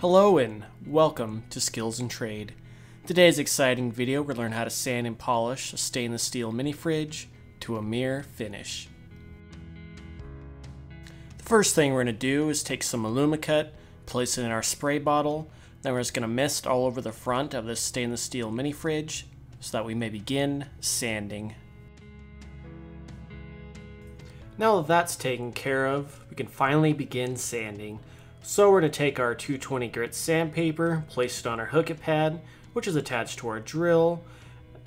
Hello and welcome to Skills and Trade. Today's exciting video, we're going to learn how to sand and polish a stainless steel mini fridge to a mere finish. The first thing we're going to do is take some Alumicut, place it in our spray bottle, then we're just going to mist all over the front of this stainless steel mini fridge so that we may begin sanding. Now that that's taken care of, we can finally begin sanding. So we're going to take our 220 grit sandpaper, place it on our hookit pad, which is attached to our drill,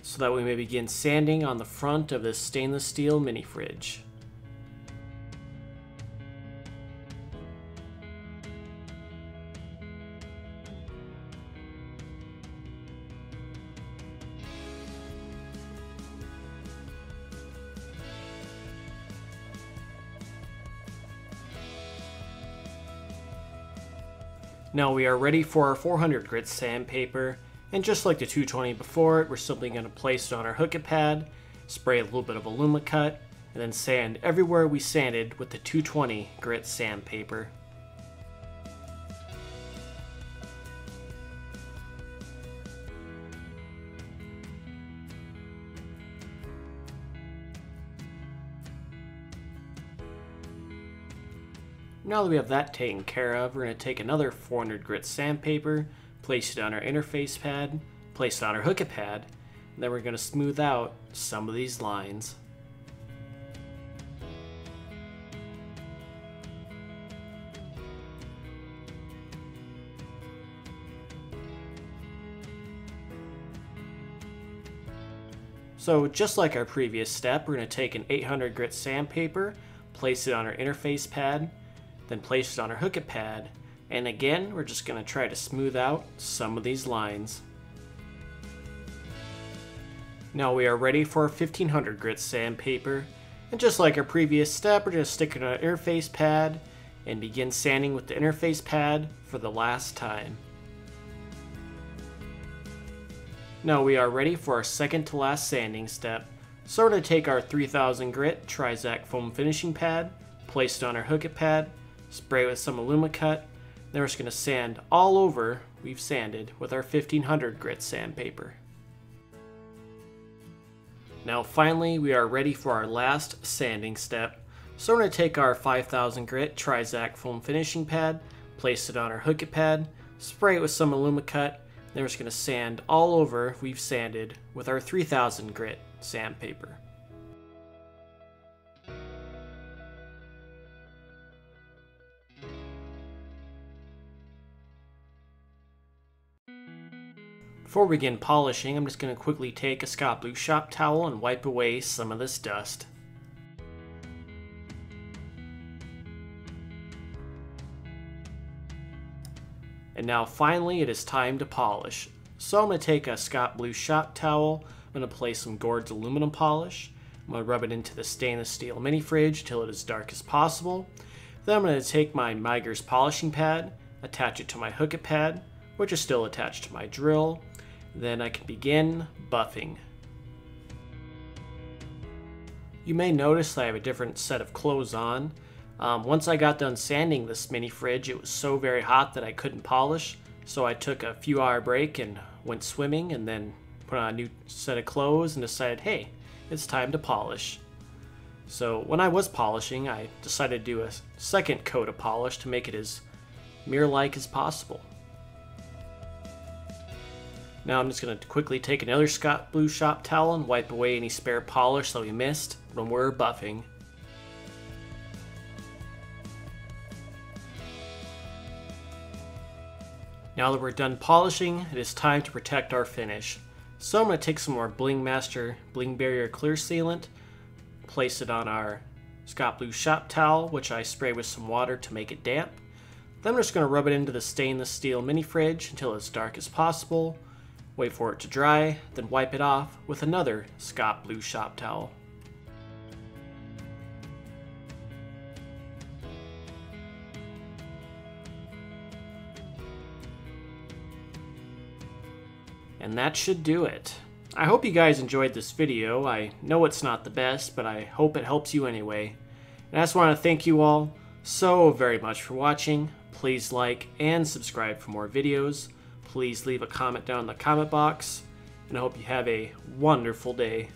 so that we may begin sanding on the front of this stainless steel mini fridge. Now we are ready for our 400 grit sandpaper, and just like the 220 before it, we're simply going to place it on our hookit pad, spray a little bit of Alumicut, and then sand everywhere we sanded with the 220 grit sandpaper. Now that we have that taken care of, we're going to take another 400 grit sandpaper, place it on our interface pad, place it on our hookit pad, and then we're going to smooth out some of these lines. So just like our previous step, we're going to take an 800 grit sandpaper, place it on our interface pad, then place it on our hookit pad, and again we're just going to try to smooth out some of these lines. Now we are ready for our 1500 grit sandpaper, and just like our previous step, we're going to stick it on our interface pad and begin sanding with the interface pad for the last time. Now we are ready for our second to last sanding step, so we're going to take our 3000 grit Trizac foam finishing pad, place it on our hookit pad, spray with some Alumicut, then we're just going to sand all over we've sanded with our 1500 grit sandpaper. Now finally we are ready for our last sanding step, so we're going to take our 5000 grit Trizac foam finishing pad, place it on our hookit pad, spray it with some Alumicut, then we're just going to sand all over we've sanded with our 3000 grit sandpaper. Before we begin polishing, I'm just going to quickly take a Scott Blue shop towel and wipe away some of this dust. And now finally it is time to polish. So I'm going to take a Scott Blue shop towel, I'm going to place some Gord's aluminum polish, I'm going to rub it into the stainless steel mini fridge till it is dark as possible. Then I'm going to take my Miger's polishing pad, attach it to my hookit pad, which is still attached to my drill. Then I can begin buffing. You may notice that I have a different set of clothes on. Once I got done sanding this mini fridge, it was so very hot that I couldn't polish, so I took a few hour break and went swimming and then put on a new set of clothes and decided, hey, it's time to polish. So when I was polishing, I decided to do a second coat of polish to make it as mirror-like as possible. Now I'm just going to quickly take another Scott Blue shop towel and wipe away any spare polish that we missed when we were buffing. Now that we're done polishing, it is time to protect our finish. So I'm going to take some more Bling Master Bling Barrier Clear Sealant, place it on our Scott Blue shop towel, which I spray with some water to make it damp. Then I'm just going to rub it into the stainless steel mini fridge until it's dark as possible. Wait for it to dry, then wipe it off with another Scott Blue shop towel. And that should do it. I hope you guys enjoyed this video. I know it's not the best, but I hope it helps you anyway. And I just want to thank you all so very much for watching. Please like and subscribe for more videos. Please leave a comment down in the comment box, and I hope you have a wonderful day.